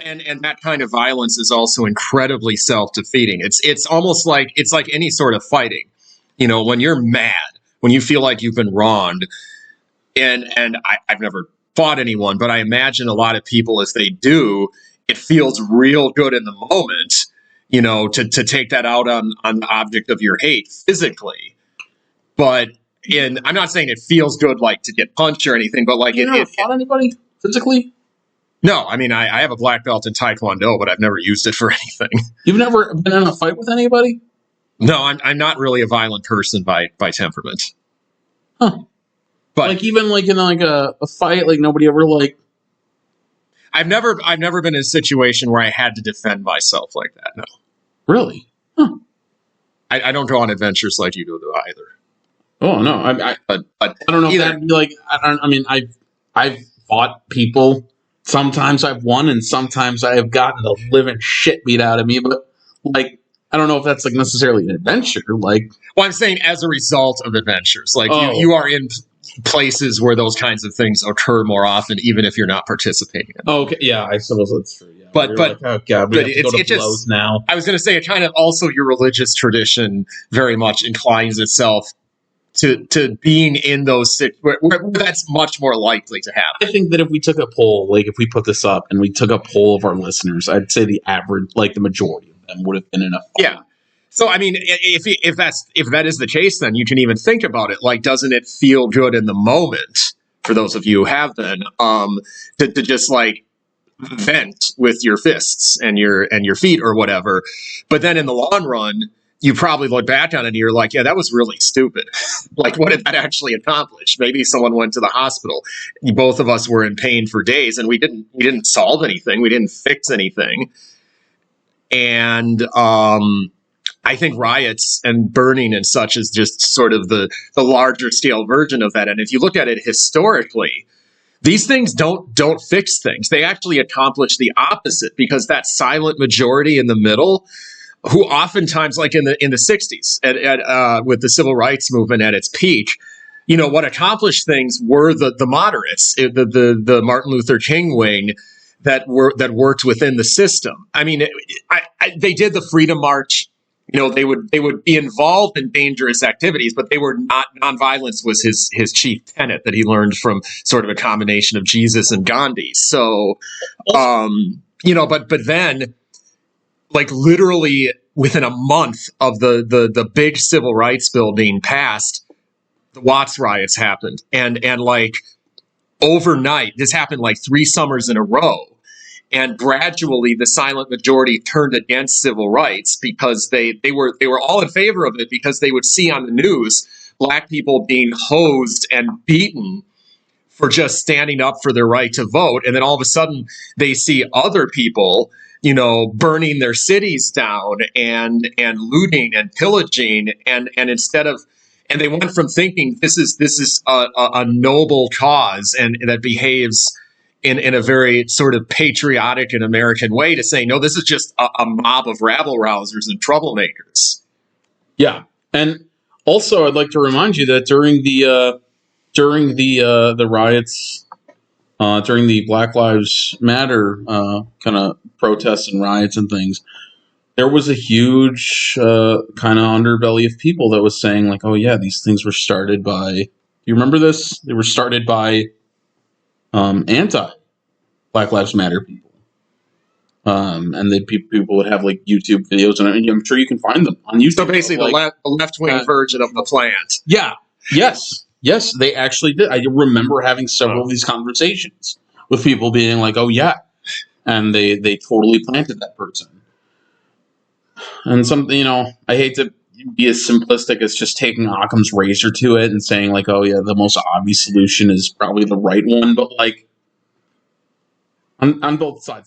And that kind of violence is also incredibly self-defeating. It's almost like it's like any sort of fighting. When you're mad, when you feel like you've been wronged, and I've never fought anyone, but I imagine a lot of people, as they do, it feels real good in the moment, to take that out on the object of your hate physically. But I'm not saying it feels good like to get punched or anything, but like you never fought anybody physically? No, I mean I have a black belt in Taekwondo, but I've never used it for anything. You've never been in a fight with anybody? No, I'm not really a violent person by temperament. Huh. But like even like in like a fight, like nobody ever like. I've never been in a situation where I had to defend myself like that. No. Really? Huh. I don't go on adventures like you do either. Oh no, but I don't know if that'd be like I've fought people. Sometimes I've won, and sometimes I have gotten the living shit beat out of me. But like, I don't know if that's like necessarily an adventure. Like, well, I'm saying as a result of adventures, like you are in places where those kinds of things occur more often, even if you're not participating in them. Okay, yeah, I suppose that's true. Yeah, but like, oh god, we have to go to blows now. I was going to say, it kind of also your religious tradition very much inclines itself to being in those where that's much more likely to happen. I think that if we took a poll, like if we put this up and we took a poll of our listeners, I'd say the average, like the majority of them, would have been in a fight. Yeah. So I mean, if that is the case, then you can even think about it. Like, doesn't it feel good in the moment for those of you who have been to just like vent with your fists and your feet or whatever? But then in the long run, you probably look back on it and you're like, yeah, that was really stupid. Like, what did that actually accomplish? Maybe someone went to the hospital. Both of us were in pain for days, and we didn't solve anything. We didn't fix anything. And I think riots and burning and such is just sort of the larger scale version of that. And if you look at it historically, these things don't fix things. They actually accomplish the opposite, because that silent majority in the middle, who oftentimes, like in the 60s, with the civil rights movement at its peak, what accomplished things were the moderates, the Martin Luther King wing that worked within the system. I mean, they did the Freedom March. They would be involved in dangerous activities, but they were not. Nonviolence was his chief tenet that he learned from sort of a combination of Jesus and Gandhi. So, but then, like literally within a month of the big civil rights bill being passed, the Watts riots happened, and like overnight, this happened like 3 summers in a row. And gradually, the silent majority turned against civil rights because they were all in favor of it, because they would see on the news black people being hosed and beaten for just standing up for their right to vote. And then all of a sudden, they see other people, burning their cities down and looting and pillaging, and they went from thinking this is a noble cause and that behaves in a very sort of patriotic and American way to say, no, this is just a mob of rabble-rousers and troublemakers. Yeah. And also, I'd like to remind you that during the riots, during the Black Lives Matter kind of protests and riots and things, there was a huge kind of underbelly of people that was saying like, oh yeah, these things were started by, you remember this? They were started by anti-Black Lives Matter people. And then people would have like YouTube videos, and I'm sure you can find them on YouTube. So basically the left-wing version of the plant. Yeah. Yes, they actually did. I remember having several of these conversations with people being like, oh yeah. And they totally planted that person. And something, I hate to be as simplistic as just taking Occam's razor to it and saying like, oh yeah, the most obvious solution is probably the right one, but like on both sides.